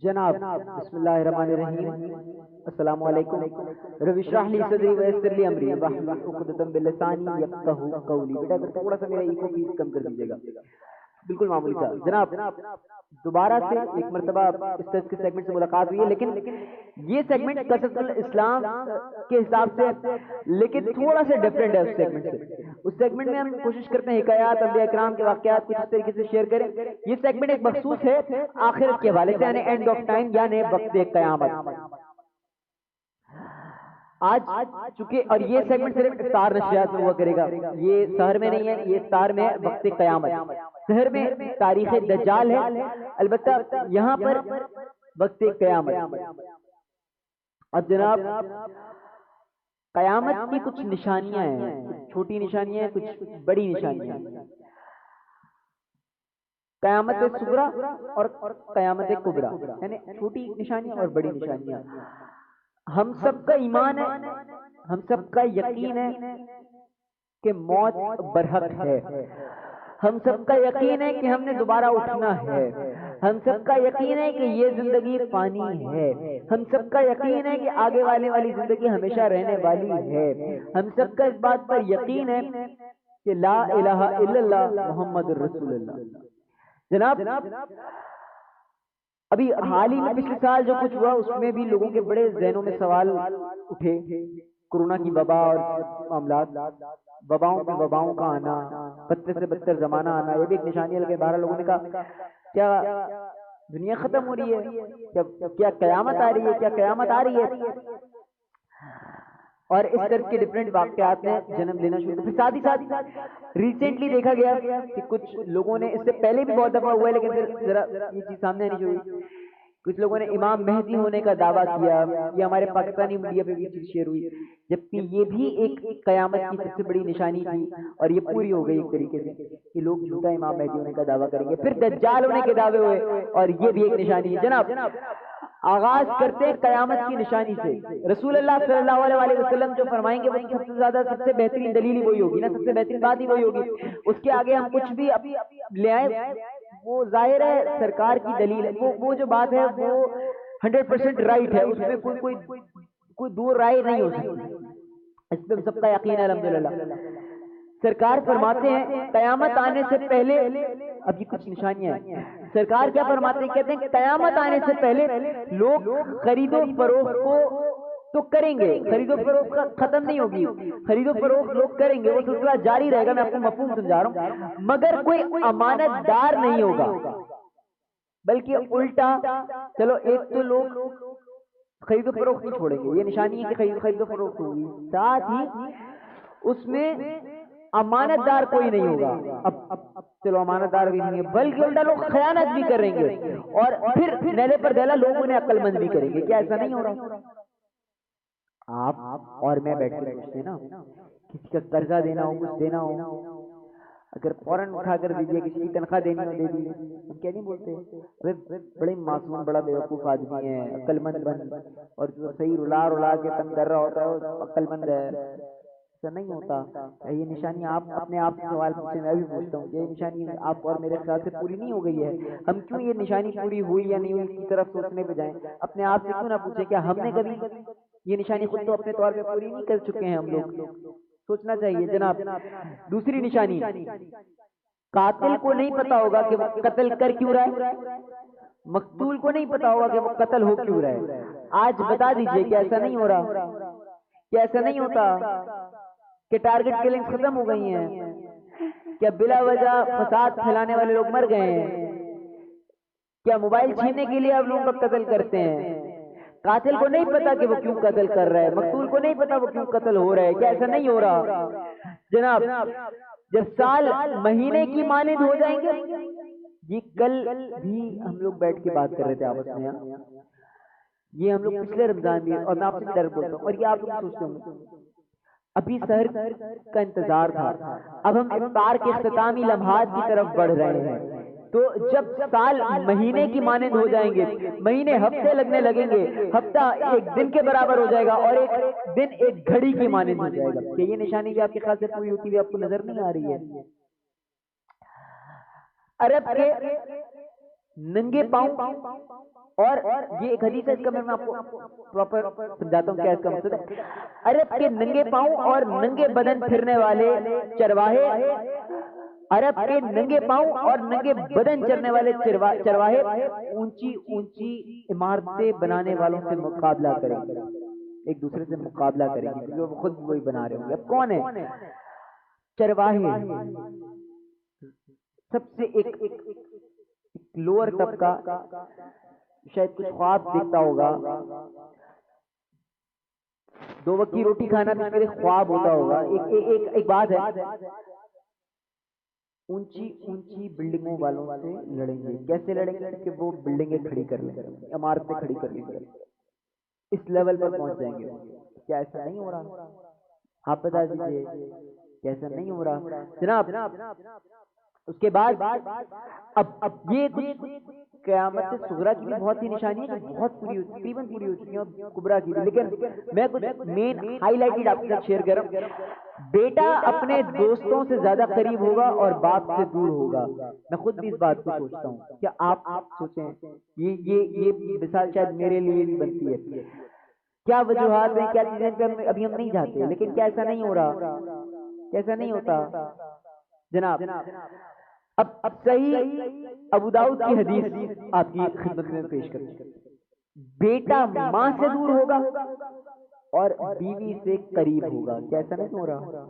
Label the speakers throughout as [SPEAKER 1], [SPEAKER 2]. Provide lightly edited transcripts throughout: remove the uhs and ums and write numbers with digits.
[SPEAKER 1] جناب بسم اللہ الرحمن الرحیم، السلام علیکم۔ رب اشرح لی صدری ویسر لی امری واحلل عقدۃ من لسانی یفقہوا قولی۔ بیٹا اگر تھوڑا سا میرا ایکو پلیز کم کر دیجیے گا، بالکل معمولی سا۔ جناب دوبارہ سے ایک مرتبہ اس طرح کے سیگمنٹ سے ملاقات ہوئی ہے، لیکن یہ سیگمنٹ قصص الاسلام کے حساب سے لیکن تھوڑا سا ڈیفرنٹ ہے اس سیگمنٹ سے۔ اس سیگمنٹ میں ہم کوشش کرتے ہیں حکایات انبیاء کرام کے واقعات کچھ اس طریقے سے شیئر کریں۔ یہ سیگمنٹ ایک مخصوص ہے آخرت کے حوالے سے، یعنی اینڈ آف ٹائم، یعنی وقت قیامت۔ آج چونکہ اور یہ سیگمنٹ صرف افطار نشریات میں ہوا کرے گا، یہ سحر میں نہیں ہے، یہ افطار میں ہے، وقت قیامت۔ سحر میں تاریخ دجال ہے، البتہ یہاں پر وقت قیامت۔ اور جناب قیامت کی کچھ نشانیاں ہیں، کچھ چھوٹی نشانیاں ہیں، کچھ بڑی نشانیاں ہیں۔ قیامت صغریٰ اور قیامت کبریٰ، یعنی چھوٹی نشانیاں اور بڑی نشانیاں۔ ہم سب کا ایمان ہے، ہم سب کا یقین ہے کہ موت برحق ہے، ہم سب کا یقین ہے کہ ہم نے دوبارہ اٹھنا ہے، ہم سب کا یقین ہے کہ یہ زندگی فانی ہے، ہم سب کا یقین ہے کہ آگے والی زندگی ہمیشہ رہنے والی ہے، ہم سب کا اس بات پر یقین ہے کہ لا الہ الا اللہ محمد رسول اللہ۔ جناب ابھی حال ہی میں پچھلے سال جو کچھ ہوا اس میں بھی لوگوں کے بڑے ذہنوں میں سوال اٹھے، کورونا کی وبا اور معاملات، وباؤں کا آنا، بدتر سے بدتر زمانہ آنا، یہ بھی ایک نشانی لگے۔ بارہ لوگوں نے کہا کیا دنیا ختم ہو رہی ہے، کیا قیامت آ رہی ہے، کیا قیامت آ رہی ہے؟ اور اس طرح کے ڈفرینٹ واقعات نے جنم لینا شروع کیا۔ ساتھ ہی ساتھ ریسنٹلی دیکھا گیا کہ کچھ لوگوں نے، اس سے پہلے بھی بہت دفعہ ہوا ہے لیکن پھر ذرا یہ چیز سامنے آنی چاہیے، کچھ لوگوں نے امام مہدی ہونے کا دعویٰ کیا۔ یہ ہمارے پاکستانی میڈیا پہ بھی چیز شیئر ہوئی، جبکہ یہ بھی ایک قیامت کی سب سے بڑی نشانی تھی اور یہ پوری ہو گئی ایک طریقے سے کہ لوگ جھوٹا امام مہدی ہونے کا دعویٰ کریں گے۔ پھر دجال ہونے کے دعوے ہوئے اور یہ بھی ایک نشانی ہے۔ جناب آغاز کرتے ہیں قیامت کی نشانی سے۔ رسول اللہ صلی اللہ علیہ وسلم جو فرمائیں گے وہ سب سے زیادہ سب سے بہترین دلیل وہی ہوگی نا، سب سے بہترین بات ہی وہی ہوگی۔ اس کے آگے ہم کچھ بھی لے آئے وہ ظاہر ہے سرکار کی دلیل ہے، وہ جو بات ہے وہ 100% رائٹ ہے، اس میں کوئی دور رائے نہیں ہو سکتی، اس پہ سب کا یقین ہے الحمدللہ۔ سرکار فرماتے ہیں قیامت آنے سے پہلے، اب یہ کچھ نشانیاں ہیں، سرکار کیا فرماتے ہیں؟ کہتے ہیں کہ قیامت آنے سے پہلے لوگ خرید و فروخت کو تو کریں گے، خرید و فروخت ختم نہیں ہوگی، خرید و فروخت لوگ کریں گے، وہ سلسلہ جاری رہے گا، میں آپ کو مفہوم سمجھا رہا ہوں، مگر کوئی امانت دار نہیں ہوگا، بلکہ الٹا چلو ایک تو لوگ خرید و فروخت نہیں چھوڑیں گے، یہ نشانی ہے کہ خرید و فروخت ہوگی، ساتھ ہی اس میں امانت دار کوئی نہیں ہوگا۔ اب چلو امانت دار بھی نہیں ہے، بلکہ الٹا لوگ خیانت بھی کریں گے، اور پھر نیلے پر دہلا لوگ انہیں عقل مند بھی کریں گے۔ کیا ایسا نہیں ہو رہا؟ آپ اور میں بیٹھ کے پوچھتے ہیں نا، کسی کا قرضہ دینا ہو، کچھ دینا ہو، اگر فوراً اٹھا کر دیجیے، کسی کی تنخواہ دینی ہو دے دیجیے، ہم کیا نہیں بولتے؟ ارے بڑے معصوم بڑا بیوقوف آدمی ہے، عقل مند بن، اور جو صحیح رلا کے تنگ کر رہا ہوتا ہے وہ عقل مند ہے، ایسا نہیں ہوتا۔ یہ نشانی آپ اپنے آپ سے سوال پوچھیں، میں بھی پوچھتا ہوں، یہ نشانی آپ اور میرے خیال سے پوری نہیں ہو گئی ہے، ہم کیوں یہ نشانی پوری ہوئی یا نہیں ہوئی اس کی طرف سوچنے پہ جائیں؟ اپنے آپ سے کیوں نہ پوچھیں کیا ہم نے کبھی یہ نشانی خود تو اپنے طور پہ پوری نہیں کر چکے ہیں؟ ہم لوگ سوچنا چاہیے۔ جناب دوسری نشانی، قاتل کو نہیں پتا ہوگا کہ وہ قتل کر کیوں رہا ہے، مقتول کو نہیں پتا ہوگا کہ وہ قتل ہو کیوں رہا ہے۔ آج بتا دیجئے کہ ایسا نہیں ہو رہا، کہ ایسا نہیں ہوتا کہ ٹارگٹ کلنگ ختم ہو گئی ہیں، کیا بلا وجہ فساد پھیلانے والے لوگ مر گئے ہیں، کیا موبائل چھیننے کے لیے آپ لوگوں کا قتل کرتے ہیں؟ قاتل کو نہیں پتا کہ وہ کیوں قتل کر رہا ہے، مقتول کو نہیں پتا وہ کیوں قتل ہو رہا ہے۔ کیا ایسا نہیں ہو رہا؟ جناب جب سال مہینے کی مانند ہو جائیں گے، یہ کل بھی ہم لوگ بیٹھ کے بات کر رہے تھے آپس میں، یہ ہم لوگ پچھلے رمضان بھی، اور میں آپ سے ڈر بولتا ہوں، اور یہ آپ لوگ سوچتے ہوں ابھی سحر کا انتظار تھا، اب ہم افطار کے اختتامی لمحات کی طرف بڑھ رہے ہیں، تو جب سال مہینے کی مانند ہو جائیں گے، مہینے ہفتے لگنے لگیں گے، ہفتہ ایک دن کے برابر ہو جائے گا، اور ایک دن ایک گھڑی کی مانند ہو جائے گا۔ کہ یہ نشانی بھی آپ کے خیال سے پوری ہوتی ہوئی آپ کو نظر نہیں آ رہی ہے؟ عرب کے ننگے پاؤں اور یہ ایک حدیث ہے، اس کا میں آپ کو پراپر سمجھاتا ہوں کیا اس کا مقصد ہے۔ عرب کے ننگے پاؤں اور ننگے بدن پھرنے والے چرواہے، عرب کے ننگے پاؤں اور ننگے بدن چرنے والے چرواہے اونچی اونچی عمارتیں بنانے والوں سے مقابلہ کریں گے، ایک دوسرے سے مقابلہ کریں گے کیونکہ وہ خود وہی بنا رہے ہوں گے۔ اب کون ہے چرواہے؟ سب سے ایک لوور طبقہ، شاید کچھ خواب دیکھتا ہوگا، دو وقت کی روٹی کھانا بھی میرے خواب ہوتا ہوگا۔ ایک بات ہے، اونچی اونچی بلڈنگوں والوں سے لڑیں گے۔ کیسے لڑیں گے؟ کہ وہ بلڈنگیں کھڑی کر لیں گے، عمارتیں کھڑی کر لیں گے، اس لیول پر پہنچ جائیں گے۔ کیا ایسا نہیں ہو رہا؟ آپ بتا دیجیے کیسا نہیں ہو رہا جناب؟ اس کے بعد اب یہ قیامت صغریٰ کی بھی بہت سی نشانی ہے جو بہت پوری تقریباً پوری ہو چکی ہیں، کبریٰ کی بھی، لیکن میں کچھ مین ہائی لائٹڈ آپ کے ساتھ شیئر کر رہا ہوں۔ بیٹا اپنے دوستوں سے زیادہ قریب ہوگا اور باپ سے دور ہوگا۔ میں خود بھی اس بات کو سوچتا ہوں، کیا آپ سوچیں، یہ مثال شاید میرے لیے بھی بنتی ہے۔ کیا وجوہات ہیں، کیا چیزیں ابھی ہم نہیں جاتے، لیکن کیا ایسا نہیں ہو رہا؟ کیسا نہیں ہوتا جناب؟ اب صحیح ابو داؤد کی حدیث آپ کی خدمت میں پیش کرتے ہیں۔ بیٹا ماں سے دور ہوگا اور بیوی سے قریب ہوگا۔ کیسا نہیں ہو رہا؟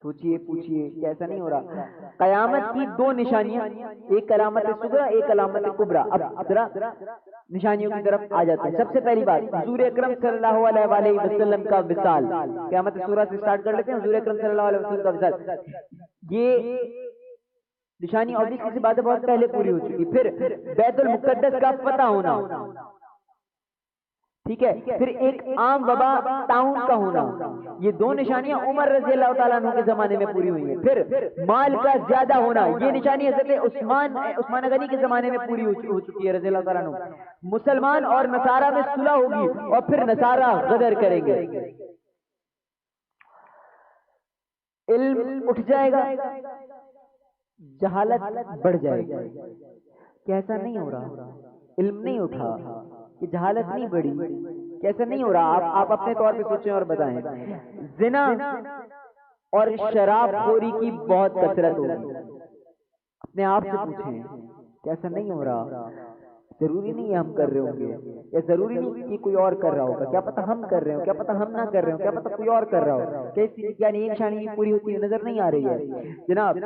[SPEAKER 1] سوچئے پوچھئے، کیسا نہیں ہو رہا؟ قیامت کی دو نشانیاں، ایک علامت صغریٰ، ایک علامت کبریٰ۔ اب ذرا نشانیوں کی طرف آ جاتے ہیں۔ سب سے پہلی بات، حضور اکرم صلی اللہ علیہ وسلم کا وصال۔ قیامت صغریٰ سے سٹارٹ کر لیتے ہیں، حضور اکرم صلی اللہ علیہ وسلم کا وصال۔ یہ نشانی obviously سی بات ہے بہت پہلے پوری ہو چکی۔ پھر بیت المقدس کا فتح ہونا، ٹھیک ہے، پھر ایک عام وبا طاعون کا ہونا، یہ دو نشانیاں عمر رضی اللہ تعالیٰ عنہ کے زمانے میں پوری ہوئی ہیں۔ پھر مال کا زیادہ ہونا، یہ نشانی حضرت عثمان غنی کے زمانے میں پوری ہو چکی ہے رضی اللہ تعالیٰ عنہ۔ مسلمان اور نصارہ میں صلح ہوگی اور پھر نصارہ غدر کریں گے۔ علم اٹھ جائے گا، جہالت بڑھ جائے گی۔ کیسا نہیں ہو رہا؟ علم نہیں اٹھا کہ جہالت نہیں بڑھی، کیسا نہیں ہو رہا؟ آپ اپنے طور پہ سوچیں اور بتائیں۔ زنا اور شراب خوری کی بہت کثرت ہوگی، اپنے آپ سے پوچھیں کیسا نہیں ہو رہا؟ ضروری نہیں ہے ہم کر رہے ہوں گے، یا ضروری نہیں کہ کوئی اور کر رہا ہوگا، کیا پتہ ہم کر رہے ہوں، کیا پتہ ہم نہ کر رہے ہوں، کیا پتہ کوئی اور کر رہا ہو۔ کیا یہ نشانی پوری ہوتی نظر نہیں آ رہی ہے جناب؟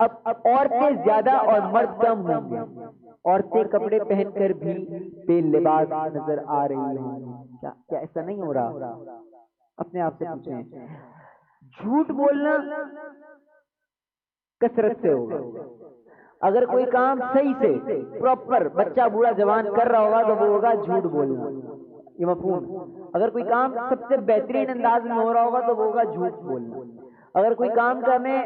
[SPEAKER 1] اب عورتیں زیادہ اور مرد کم ہوں گے، عورتیں کپڑے پہن کر بھی بے لباس نظر آ رہی ہیں۔ کیا ایسا نہیں ہو رہا؟ اپنے آپ سے پوچھیں۔ جھوٹ بولنا کثرت سے ہوگا۔ اگر کوئی کام صحیح سے پراپر بچہ بوڑھا جوان کر رہا ہوگا تو وہ ہوگا جھوٹ بولنا، یہ مفہوم۔ اگر کوئی کام سب سے بہترین انداز میں ہو رہا ہوگا تو وہ ہوگا جھوٹ بولنا۔ اگر کوئی کام کرنے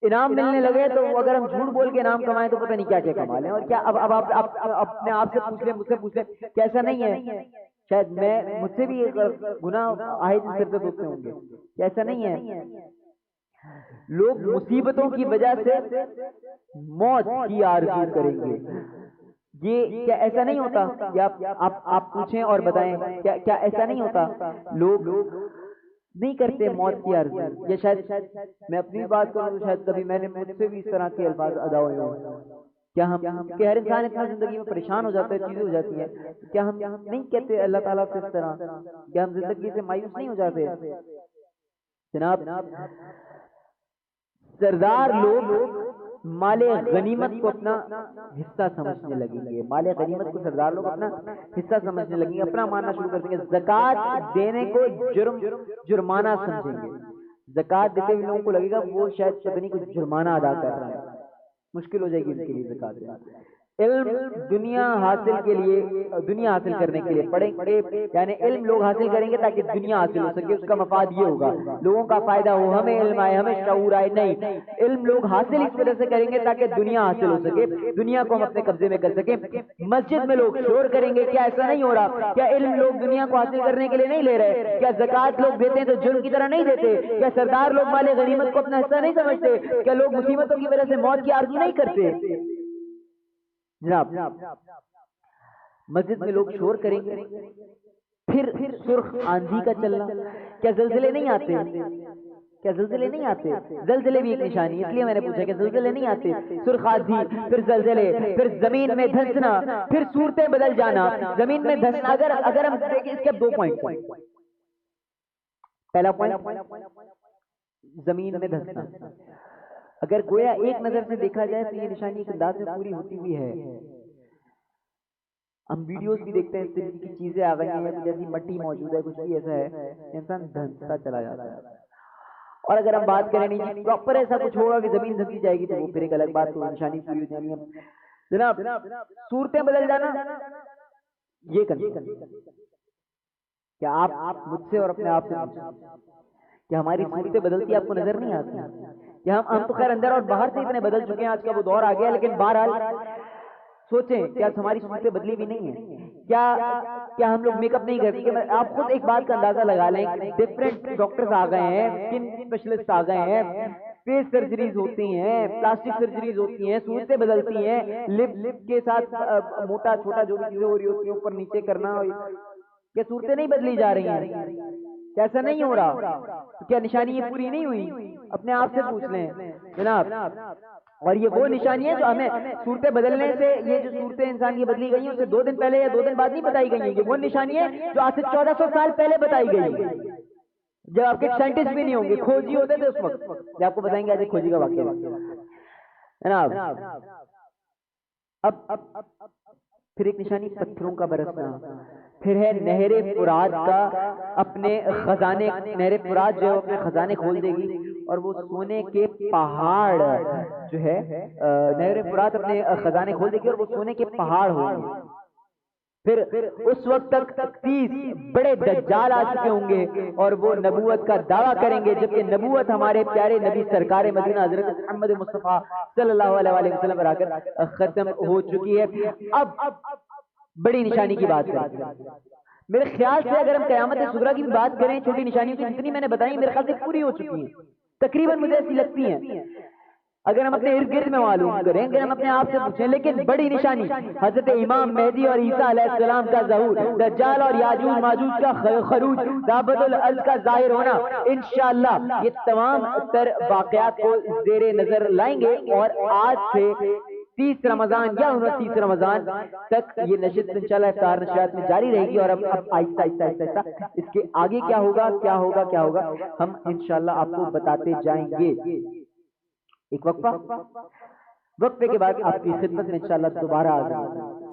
[SPEAKER 1] انعام ملنے لگے تو اگر ہم جھوٹ بول کے انعام کمائیں تو پتہ نہیں کیا کیا کما لیں۔ اور کیا اب آپ اپنے آپ سے پوچھ لیں، مجھ سے پوچھ لیں، کیسا نہیں ہے؟ شاید مجھ سے بھی گناہ آئے دن سرزد ہوتے ہوں گے، کیسا نہیں ہے؟ لوگ مصیبتوں کی وجہ سے موت کی آرزو کریں گے، یہ کیا ایسا نہیں ہوتا؟ یا آپ پوچھیں اور بتائیں، کیا ایسا نہیں ہوتا؟ لوگ نہیں کرتے موت کی آرزو، یا شاید میں اپنی بات کروں تو شاید کبھی میں نے مجھ سے بھی اس طرح کے الفاظ ادا ہوئے ہوں۔ کیا ہم کہ ہر انسان اتنا زندگی میں پریشان ہو جاتا ہے، چیزیں ہو جاتی ہیں، کیا ہم نہیں کہتے اللہ تعالیٰ سے اس طرح؟ کیا ہم زندگی سے مایوس نہیں ہو جاتے جناب؟ سردار لوگ مال غنیمت کو اپنا حصہ سمجھنے لگیں گے، مال غنیمت کو سردار لوگ اپنا حصہ سمجھنے لگیں گے، اپنا ماننا شروع کر دیں گے۔ زکوٰۃ دینے کو جرمانہ سمجھیں گے، زکوٰۃ دیتے ہوئے لوگوں کو لگے گا وہ شاید پتہ نہیں کچھ جرمانہ ادا کر رہا ہے، مشکل ہو جائے گی ان کے لیے زکوٰۃ دینا۔ علم دنیا حاصل کے لیے، دنیا حاصل کرنے کے لیے پڑھیں گے، یعنی علم لوگ حاصل کریں گے تاکہ دنیا حاصل ہو سکے، اس کا مفاد یہ ہوگا لوگوں کا فائدہ ہو، ہمیں علم آئے، ہمیں شعور آئے. نہیں، علم لوگ حاصل اس وجہ سے کریں گے تاکہ دنیا حاصل ہو سکے، دنیا کو ہم اپنے قبضے میں کر سکیں. مسجد میں لوگ شور کریں گے، کیا ایسا نہیں ہو رہا؟ کیا علم لوگ دنیا کو حاصل کرنے کے لیے نہیں لے رہے؟ کیا زکوٰۃ لوگ دیتے ہیں تو جرم کی طرح نہیں دیتے؟ کیا سردار لوگ مال غنیمت کو اپنا حصہ نہیں سمجھتے؟ کیا لوگ مصیبتوں کی وجہ سے موت کی آرزو نہیں کرتے؟ جناب، مسجد میں لوگ شور کریں گے، پھر سرخ آندھی کا چلنا. کیا زلزلے نہیں آتے؟ کیا زلزلے نہیں آتے؟ زلزلے بھی ایک نشانی، اس لیے میں نے پوچھا کہ زلزلے نہیں آتے؟ سرخ آندھی، پھر زلزلے، پھر زمین میں دھنسنا، پھر صورتیں بدل جانا. زمین میں دھنسنا، اگر ہم دیکھیں اس کے 2 پوائنٹ. پہلا پوائنٹ زمین میں دھنسنا. اگر گویا ایک نظر سے دیکھا جائے تو یہ نشانی ایک انداز میں پوری ہوتی ہوئی ہے. ہم ویڈیوز بھی دیکھتے ہیں، اس طرح کی چیزیں آ گئی ہیں، جیسی مٹی موجود ہے، کچھ بھی ایسا ہے، انسان دھنستا چلا جاتا ہے. اور اگر ہم بات کریں نہیں پراپر ایسا کچھ ہوگا کہ زمین دھنسی جائے گی تو وہ پھر ایک الگ بات، تو نشانی پوری ہو جانی ہے. جناب، صورتیں بدل جانا یہ کرنا. کیا آپ مجھ سے اور اپنے آپ سے پوچھیں کہ ہماری صورتیں بدلتی آپ کو نظر نہیں آتی؟ کہ ہم تو خیر اندر اور باہر سے اتنے بدل چکے ہیں، آج کا وہ دور آ گیا. لیکن بہرحال سوچیں، کیا ہماری صورتیں بدلی بھی نہیں ہیں؟ کیا ہم لوگ میک اپ نہیں کرتے؟ آپ خود ایک بات کا اندازہ لگا لیں، ڈفرینٹ ڈاکٹرز آ گئے ہیں، اسکن اسپیشلسٹ آ گئے ہیں، فیس سرجریز ہوتی ہیں، پلاسٹک سرجریز ہوتی ہیں، صورتیں بدلتی ہیں، لپ کے ساتھ موٹا چھوٹا جو بھی چیزیں ہو رہی ہوتی ہیں، اوپر نیچے کرنا. کیا صورتیں نہیں بدلی جا رہی ہیں؟ کیسا نہیں ہو رہا؟ کیا نشانی یہ پوری نہیں ہوئی؟ اپنے آپ سے پوچھ لیں جناب. اور یہ وہ نشانی ہے جو ہمیں صورتیں بدلنے سے، یہ جو صورتیں انسان کی بدلی گئی ہیں اسے 2 دن پہلے یا 2 دن بعد نہیں بتائی گئی ہیں. یہ وہ نشانی ہے جو آج سے 1400 سال پہلے بتائی گئی ہے، جب آپ کے سائنٹسٹ بھی نہیں ہوں گے، کھوجی ہوتے تھے اس وقت، جو آپ کو بتائیں گے آج ایک کھوجی کا واقعہ جناب. اب پھر ایک نشانی پتھروں کا برسنا. پھر ہے نہر فرات کا اپنے خزانے، نہر فرات جو ہے اپنے خزانے کھول دے گی اور وہ سونے کے پہاڑ جو ہے، نہر فرات اپنے خزانے کھول دے گی اور وہ سونے کے پہاڑ ہوں گے. پھر اس وقت تک 30 بڑے دجال آ چکے ہوں گے اور وہ نبوت کا دعویٰ کریں گے، جبکہ نبوت ہمارے پیارے نبی سرکار مدینہ حضرت محمد مصطفیٰ صلی اللہ علیہ وسلم پر آ کر ختم ہو چکی ہے. اب بڑی نشانی کی بات کریں. میرے خیال سے اگر ہم قیامت صغریٰ کی بات کریں، چھوٹی نشانیوں کی جتنی میں نے بتائی میرے خیال سے پوری ہو چکی ہیں تقریباً، مجھے ایسی لگتی ہیں. اگر ہم اپنے ارد گرد میں معلوم کریں، اگر ہم اپنے آپ سے پوچھیں، لیکن بڑی نشانی حضرت امام مہدی اور عیسیٰ علیہ السلام کا ظہور، دجال اور یاجوج ماجوج کا خروج، دابت الارض کا ظاہر ہونا، انشاءاللہ یہ تمام تر واقعات کو زیر نظر لائیں گے. اور آج سے 30 رمضان یا 29 رمضان تک یہ نشست انشاءاللہ افطار نشریات میں جاری رہے گی. اور اب آہستہ آہستہ اس کے آگے کیا ہوگا ہم انشاءاللہ آپ کو بتاتے جائیں گے. ایک وقفے کے بعد آپ کی خدمت میں انشاءاللہ دوبارہ آ جائیں گے.